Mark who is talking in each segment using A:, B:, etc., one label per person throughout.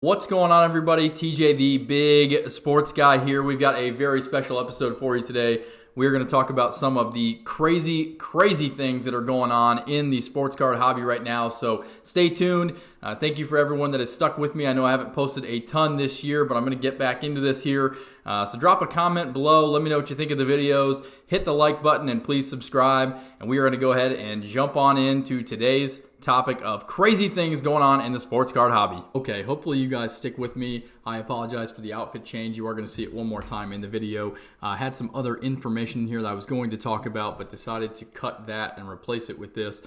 A: What's going on, everybody? TJ, the big sports guy here. We've got a very special episode for you today. We're going to talk about some of the crazy things that are going on in the sports card hobby right now. So stay tuned. Thank you for everyone that has stuck with me. I know I haven't posted a ton this year, but I'm going to get back into this here. So drop a comment below. Let me know what you think of the videos. Hit the like button and please subscribe. And we are going to go ahead and jump on into today's topic of crazy things going on in the sports card hobby. Okay, hopefully you guys stick with me. I apologize for the outfit change. You are going to see it one more time in the video. I had some other information here that I was going to talk about, but decided to cut that and replace it with this.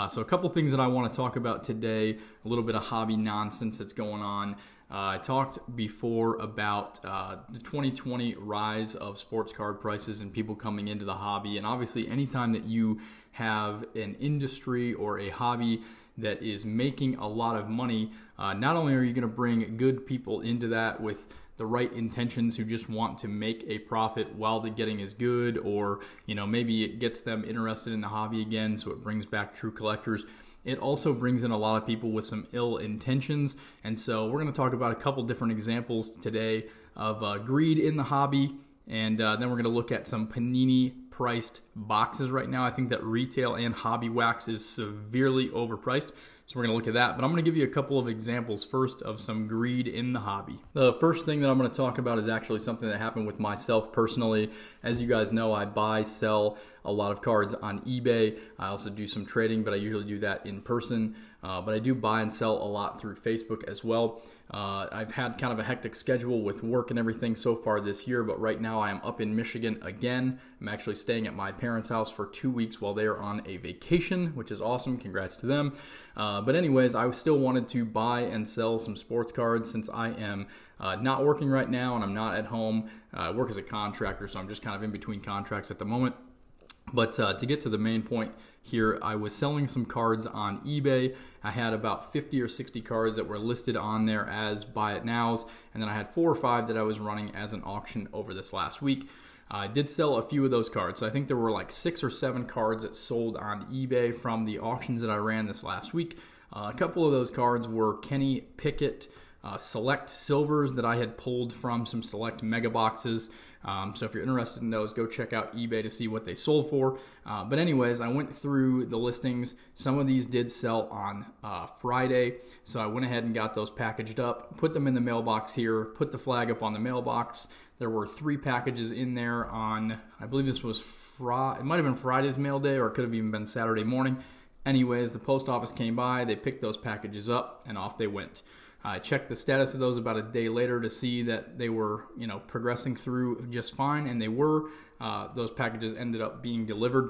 A: So a couple things that I want to talk about today, a little bit of hobby nonsense that's going on. I talked before about the 2020 rise of sports card prices and people coming into the hobby. And obviously, anytime that you have an industry or a hobby that is making a lot of money, not only are you going to bring good people into that with the right intentions who just want to make a profit while the getting is good, or maybe it gets them interested in the hobby again, so it brings back true collectors. It also brings in a lot of people with some ill intentions. And so we're going to talk about a couple different examples today of greed in the hobby. And then we're going to look at some Panini priced boxes right now. I think that retail and hobby wax is severely overpriced. So we're going to look at that. But I'm going to give you a couple of examples first of some greed in the hobby. The first thing that I'm going to talk about is actually something that happened with myself personally. As you guys know, I buy, sell a lot of cards on eBay. I also do some trading, but I usually do that in person. But I do buy and sell a lot through Facebook as well. I've had kind of a hectic schedule with work and everything so far this year, but right now I am up in Michigan again. I'm actually staying at my parents' house for 2 weeks while they are on a vacation, which is awesome. Congrats to them. But anyways, I still wanted to buy and sell some sports cards since I am not working right now and I'm not at home. I work as a contractor, so I'm just kind of in between contracts at the moment. But to get to the main point here, I was selling some cards on eBay. I had about 50 or 60 cards that were listed on there as buy it nows, and then I had 4 or 5 that I was running as an auction over this last week. I did sell a few of those cards. I think there were like 6 or 7 cards that sold on eBay from the auctions that I ran this last week. A couple of those cards were Kenny Pickett select silvers that I had pulled from some select mega boxes. So if you're interested in those, go check out eBay to see what they sold for. But anyways, I went through the listings. Some of these did sell on Friday, so I went ahead and got those packaged up, put them in the mailbox here, put the flag up on the mailbox. There were 3 packages in there on, I believe this was Friday. It might have been Friday's mail day, or it could have even been Saturday morning. Anyways, the post office came by, they picked those packages up, and off they went. I checked the status of those about a day later to see that they were, progressing through just fine, and they were. Those packages ended up being delivered.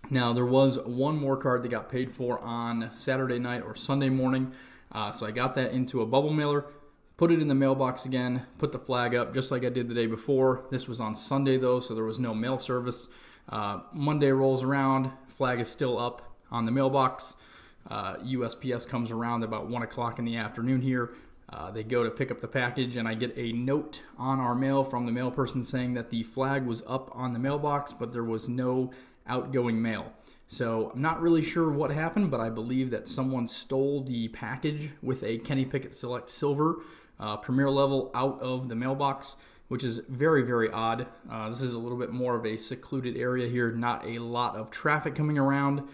A: Now, there was one more card that got paid for on Saturday night or Sunday morning, so I got that into a bubble mailer, put it in the mailbox again, put the flag up just like I did the day before. This was on Sunday, though, so there was no mail service. Monday rolls around, flag is still up on the mailbox. USPS comes around about 1 o'clock in the afternoon here. They go to pick up the package, and I get a note on our mail from the mail person saying that the flag was up on the mailbox, but there was no outgoing mail. So I'm not really sure what happened, but I believe that someone stole the package with a Kenny Pickett Select Silver Premier level out of the mailbox, which is very, very odd. This is a little bit more of a secluded area here, not a lot of traffic coming around.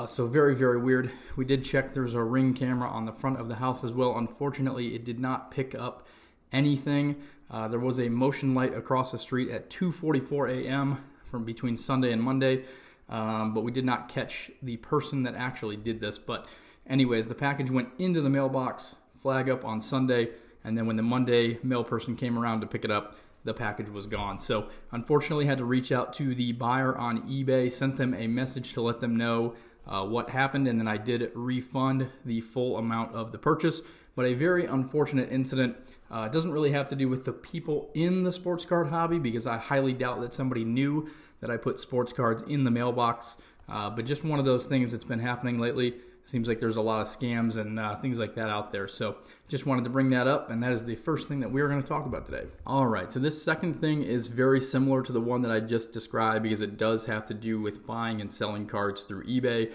A: So very, very weird. We did check. There's a Ring camera on the front of the house as well. Unfortunately, it did not pick up anything. There was a motion light across the street at 2:44 a.m. from between Sunday and Monday, but we did not catch the person that actually did this. But anyways, the package went into the mailbox, flag up on Sunday, and then when the Monday mail person came around to pick it up, the package was gone. So unfortunately, had to reach out to the buyer on eBay, sent them a message to let them know what happened, and then I did refund the full amount of the purchase. But a very unfortunate incident. It doesn't really have to do with the people in the sports card hobby, because I highly doubt that somebody knew that I put sports cards in the mailbox. But just one of those things that's been happening lately.
B: Seems like there's a lot of scams and things like that out there. So just wanted to bring that up, and that is the first thing that we're going to talk about today.
A: All right, so this second thing is very similar to the one that I just described because it does have to do with buying and selling cards through eBay.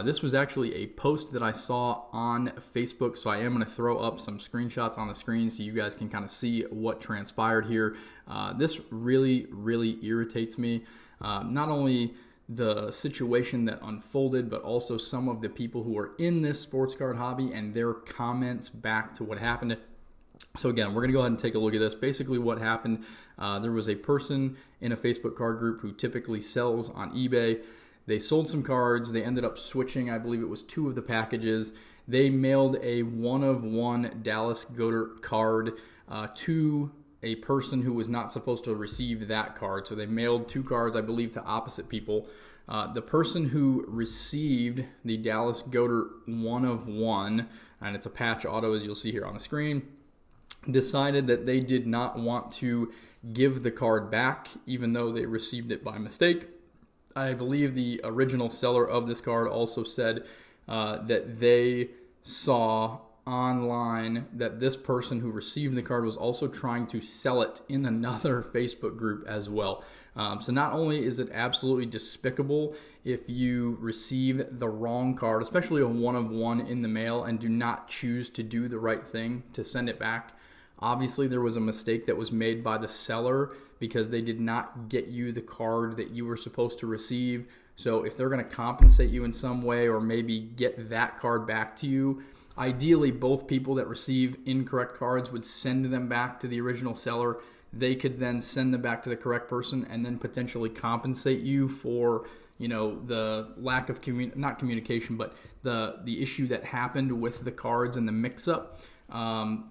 A: This was actually a post that I saw on Facebook, so I am going to throw up some screenshots on the screen so you guys can kind of see what transpired here. This really, really irritates me. Not only the situation that unfolded, but also some of the people who are in this sports card hobby and their comments back to what happened. So again, we're going to go ahead and take a look at this. Basically what happened, there was a person in a Facebook card group who typically sells on eBay. They sold some cards. They ended up switching, I believe it was 2 of the packages. They mailed a 1-of-1 Dallas Goedert card to a person who was not supposed to receive that card. So they mailed 2 cards, I believe, to opposite people. The person who received the Dallas Goedert 1-of-1, and it's a patch auto as you'll see here on the screen, decided that they did not want to give the card back even though they received it by mistake. I believe the original seller of this card also said that they saw online that this person who received the card was also trying to sell it in another Facebook group as well. So not only is it absolutely despicable if you receive the wrong card, especially a 1-of-1 in the mail, and do not choose to do the right thing to send it back. Obviously, there was a mistake that was made by the seller because they did not get you the card that you were supposed to receive. So if they're going to compensate you in some way or maybe get that card back to you, ideally, both people that receive incorrect cards would send them back to the original seller. They could then send them back to the correct person and then potentially compensate you for, the lack of not communication, but the issue that happened with the cards and the mix-up.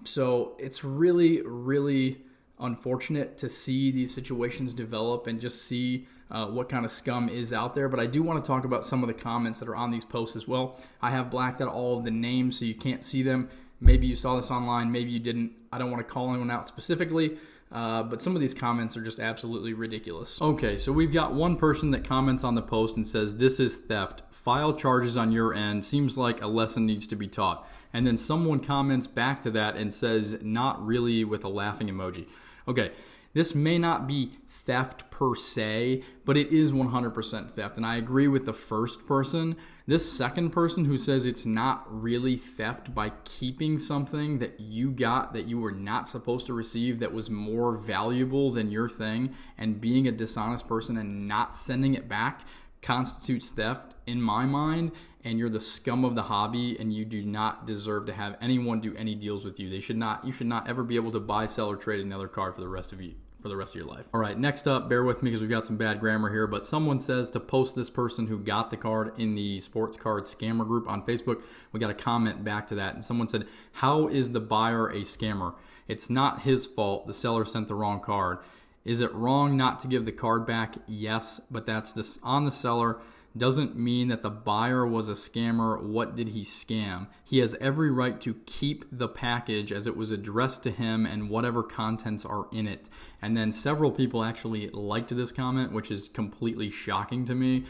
A: So it's really, really unfortunate to see these situations develop and just see what kind of scum is out there. But I do want to talk about some of the comments that are on these posts as well. I have blacked out all of the names so you can't see them. Maybe you saw this online, maybe you didn't. I don't want to call anyone out specifically, but some of these comments are just absolutely ridiculous. Okay, so we've got one person that comments on the post and says, "This is theft. File charges on your end. Seems like a lesson needs to be taught." And then someone comments back to that and says, "Not really," with a laughing emoji. Okay, this may not be theft per se, but it is 100% theft. And I agree with the first person. This second person who says it's not really theft by keeping something that you got that you were not supposed to receive that was more valuable than your thing, and being a dishonest person and not sending it back constitutes theft in my mind, and you're the scum of the hobby, and you do not deserve to have anyone do any deals with you. You should not ever be able to buy, sell, or trade another card for the rest of your life. All right, next up, bear with me because we've got some bad grammar here, but someone says to post this person who got the card in the sports card scammer group on Facebook. We got a comment back to that, and someone said, "How is the buyer a scammer? It's not his fault. The seller sent the wrong card. Is it wrong not to give the card back? Yes, but that's on the seller. Doesn't mean that the buyer was a scammer. What did he scam? He has every right to keep the package as it was addressed to him and whatever contents are in it." And then several people actually liked this comment, which is completely shocking to me.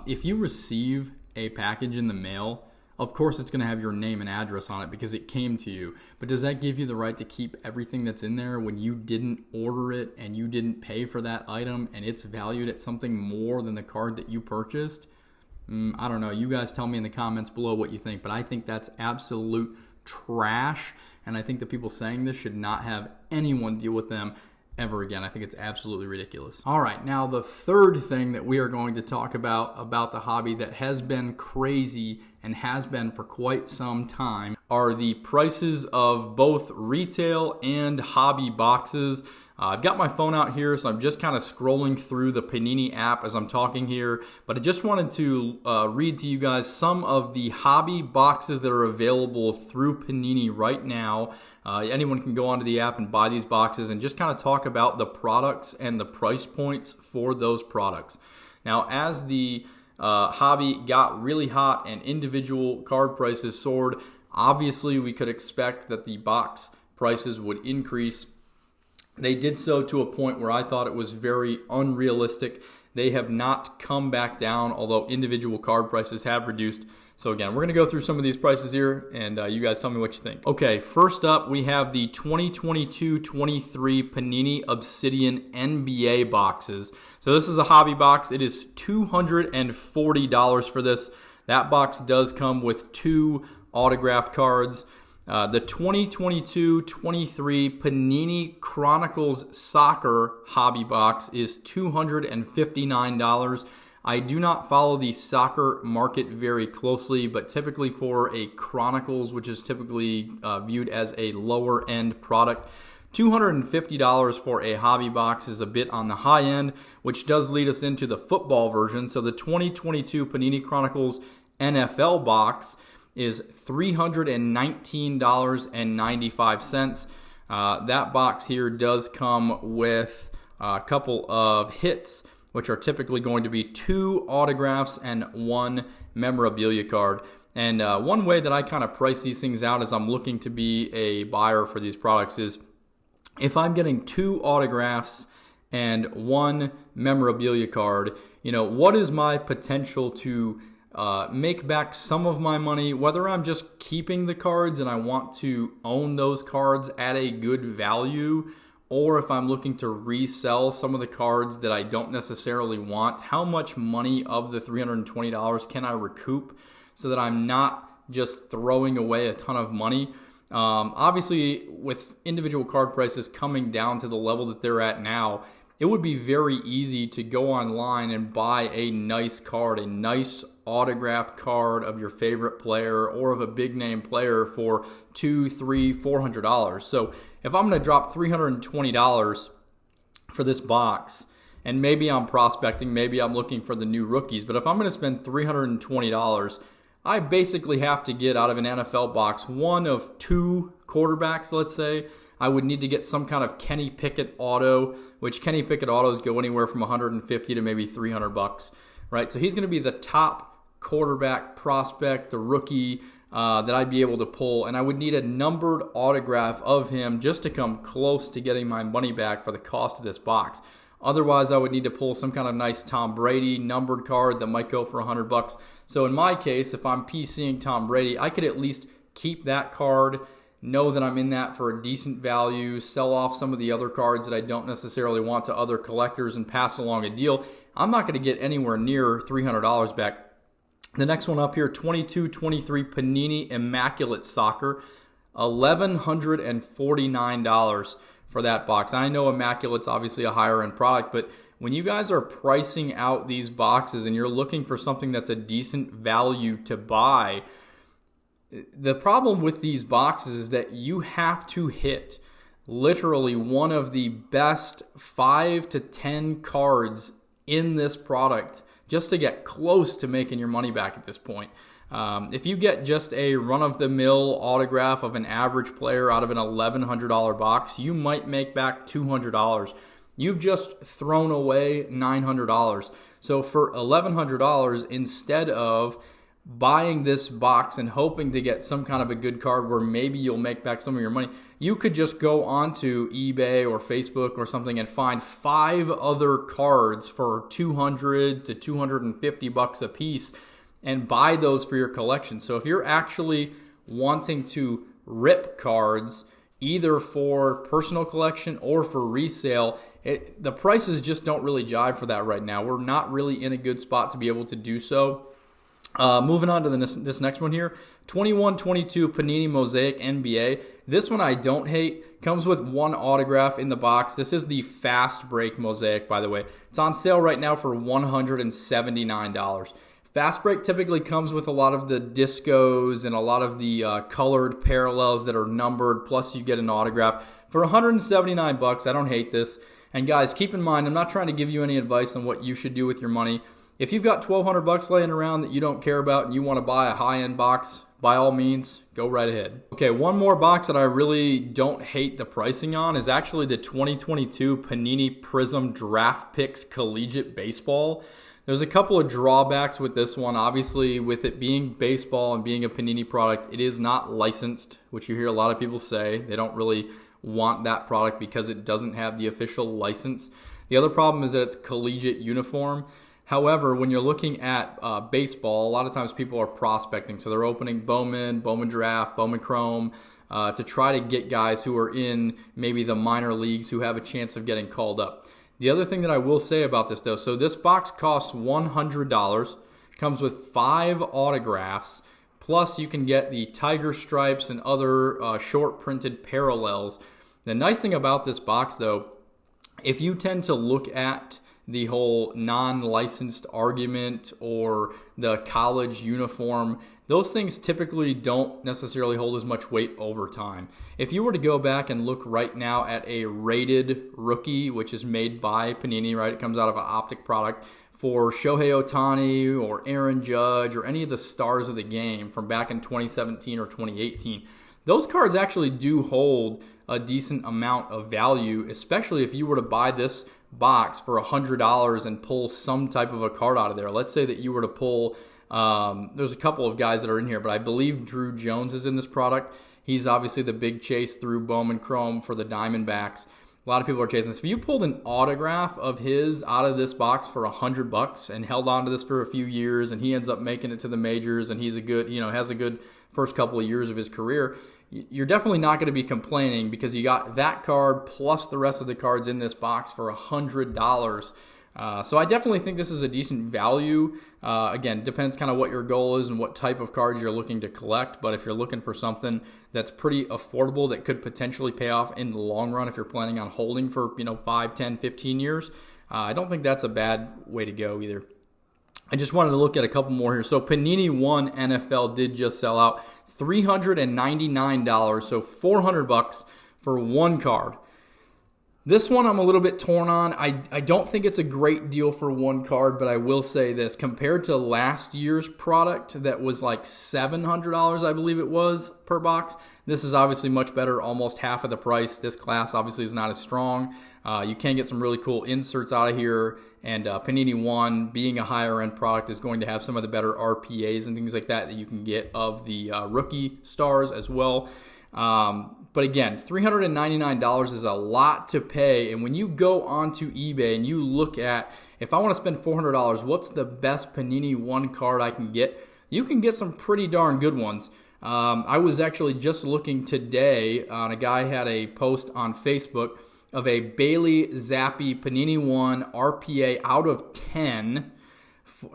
A: If you receive a package in the mail, of course it's going to have your name and address on it because it came to you. But does that give you the right to keep everything that's in there when you didn't order it and you didn't pay for that item and it's valued at something more than the card that you purchased? I don't know. You guys tell me in the comments below what you think, but I think that's absolute trash, and I think the people saying this should not have anyone deal with them ever again. I think it's absolutely ridiculous. All right, now the third thing that we are going to talk about the hobby that has been crazy and has been for quite some time are the prices of both retail and hobby boxes. I've got my phone out here, so I'm just kind of scrolling through the Panini app as I'm talking here, but I just wanted to read to you guys some of the hobby boxes that are available through Panini right now. Anyone can go onto the app and buy these boxes and just kind of talk about the products and the price points for those products. Now, as the hobby got really hot and individual card prices soared, obviously we could expect that the box prices would increase. They did so to a point where I thought it was very unrealistic. They have not come back down, although individual card prices have reduced. So again, we're going to go through some of these prices here, and you guys tell me what you think. Okay, first up, we have the 2022-23 Panini Obsidian NBA boxes. So this is a hobby box. It is $240 for this. That box does come with 2 autographed cards. The 2022-23 Panini Chronicles Soccer hobby box is $259. I do not follow the soccer market very closely, but typically for a Chronicles, which is typically viewed as a lower end product, $250 for a hobby box is a bit on the high end, which does lead us into the football version. So the 2022 Panini Chronicles NFL box is $319.95. That box here does come with a couple of hits, which are typically going to be 2 autographs and 1 memorabilia card. And one way that I kind of price these things out as I'm looking to be a buyer for these products is if I'm getting 2 autographs and 1 memorabilia card, what is my potential to make back some of my money, whether I'm just keeping the cards and I want to own those cards at a good value, or if I'm looking to resell some of the cards that I don't necessarily want. How much money of the $320 can I recoup so that I'm not just throwing away a ton of money? Obviously, with individual card prices coming down to the level that they're at now, it would be very easy to go online and buy a nice card, a nice autographed card of your favorite player or of a big name player for $200, $300, $400. So if I'm going to drop $320 for this box, and maybe I'm prospecting, maybe I'm looking for the new rookies, but if I'm going to spend $320, I basically have to get out of an NFL box one of 2 quarterbacks, let's say. I would need to get some kind of Kenny Pickett auto, which Kenny Pickett autos go anywhere from $150 to maybe $300, right? So he's going to be the top quarterback prospect, the rookie that I'd be able to pull, and I would need a numbered autograph of him just to come close to getting my money back for the cost of this box. Otherwise, I would need to pull some kind of nice Tom Brady numbered card that might go for $100. So in my case, if I'm PCing Tom Brady, I could at least keep that card, know that I'm in that for a decent value, sell off some of the other cards that I don't necessarily want to other collectors and pass along a deal. I'm not going to get anywhere near $300 back. The next one up here, 22-23 Panini Immaculate Soccer, $1,149 for that box. I know Immaculate's obviously a higher end product, but when you guys are pricing out these boxes and you're looking for something that's a decent value to buy, the problem with these boxes is that you have to hit literally one of the best 5 to 10 cards in this product just to get close to making your money back at this point. If you get just a run-of-the-mill autograph of an average player out of an $1,100 box, you might make back $200. You've just thrown away $900. So for $1,100, instead of buying this box and hoping to get some kind of a good card where maybe you'll make back some of your money, you could just go onto eBay or Facebook or something and find 5 other cards for $200 to $250 a piece and buy those for your collection. So if you're actually wanting to rip cards either for personal collection or for resale, the prices just don't really jive for that right now. We're not really in a good spot to be able to do so. Moving on to this next one here, 21-22 Panini Mosaic NBA. This one I don't hate. Comes with 1 autograph in the box. This is the Fast Break Mosaic, by the way. It's on sale right now for $179. Fast Break typically comes with a lot of the discos and a lot of the colored parallels that are numbered, plus you get an autograph. For $179, I don't hate this. And guys, keep in mind, I'm not trying to give you any advice on what you should do with your money. If you've got $1,200 laying around that you don't care about and you want to buy a high-end box, by all means, go right ahead. Okay, one more box that I really don't hate the pricing on is actually the 2022 Panini Prism Draft Picks Collegiate Baseball. There's a couple of drawbacks with this one. Obviously, with it being baseball and being a Panini product, it is not licensed, which you hear a lot of people say. They don't really want that product because it doesn't have the official license. The other problem is that it's collegiate uniform. However, when you're looking at baseball, a lot of times people are prospecting. So they're opening Bowman Draft, Bowman Chrome, to try to get guys who are in maybe the minor leagues who have a chance of getting called up. The other thing that I will say about this, though, so this box costs $100, comes with 5 autographs, plus you can get the tiger stripes and other short printed parallels. The nice thing about this box, though, if you tend to look at the whole non-licensed argument or the college uniform, those things typically don't necessarily hold as much weight over time. If you were to go back and look right now at a rated rookie, which is made by Panini, right? It comes out of an Optic product, for Shohei Ohtani or Aaron Judge or any of the stars of the game from back in 2017 or 2018, those cards actually do hold a decent amount of value, especially if you were to buy this box for $100 and pull some type of a card out of there. Let's say that you were to pull, there's a couple of guys that are in here, but I believe Drew Jones is in this product. He's obviously the big chase through Bowman Chrome for the Diamondbacks. A lot of people are chasing this. If you pulled an autograph of his out of this box for $100 and held on to this for a few years, and he ends up making it to the majors, and he's a good, has a good first couple of years of his career, you're definitely not going to be complaining because you got that card plus the rest of the cards in this box for $100. So I definitely think this is a decent value. Again, depends kind of what your goal is and what type of cards you're looking to collect. But if you're looking for something that's pretty affordable that could potentially pay off in the long run if you're planning on holding for 5, 10, 15 years, I don't think that's a bad way to go either. I just wanted to look at a couple more here. So Panini One NFL did just sell out, $399, so $400 for one card. This one I'm a little bit torn on. I don't think it's a great deal for one card, but I will say this. Compared to last year's product that was like $700, I believe it was, per box, this is obviously much better, almost half of the price. This class obviously is not as strong. You can get some really cool inserts out of here, and Panini One, being a higher-end product, is going to have some of the better RPAs and things like that you can get of the rookie stars as well. But again, $399 is a lot to pay, and when you go onto eBay and you look at, if I want to spend $400, what's the best Panini One card I can get? You can get some pretty darn good ones. I was actually just looking today on a guy had a post on Facebook of a Bailey Zappi Panini One RPA out of 10,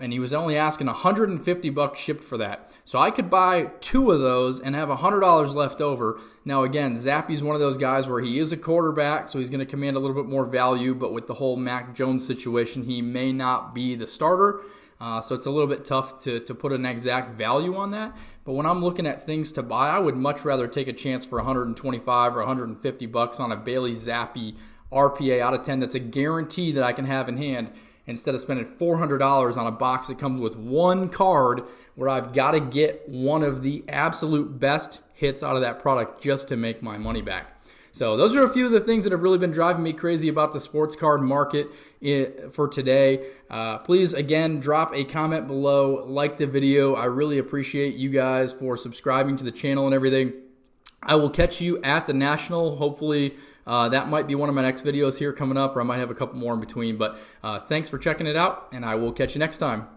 A: and he was only asking $150 shipped for that. So I could buy 2 of those and have $100 left over. Now again, Zappi's one of those guys where he is a quarterback, so he's going to command a little bit more value, but with the whole Mac Jones situation, he may not be the starter. So it's a little bit tough to put an exact value on that. But when I'm looking at things to buy, I would much rather take a chance for $125 or $150 on a Bailey Zappi RPA out of 10 that's a guarantee that I can have in hand, instead of spending $400 on a box that comes with one card where I've got to get one of the absolute best hits out of that product just to make my money back. So those are a few of the things that have really been driving me crazy about the sports card market for today. Please, again, drop a comment below, like the video. I really appreciate you guys for subscribing to the channel and everything. I will catch you at the National. Hopefully that might be one of my next videos here coming up, or I might have a couple more in between. But thanks for checking it out, and I will catch you next time.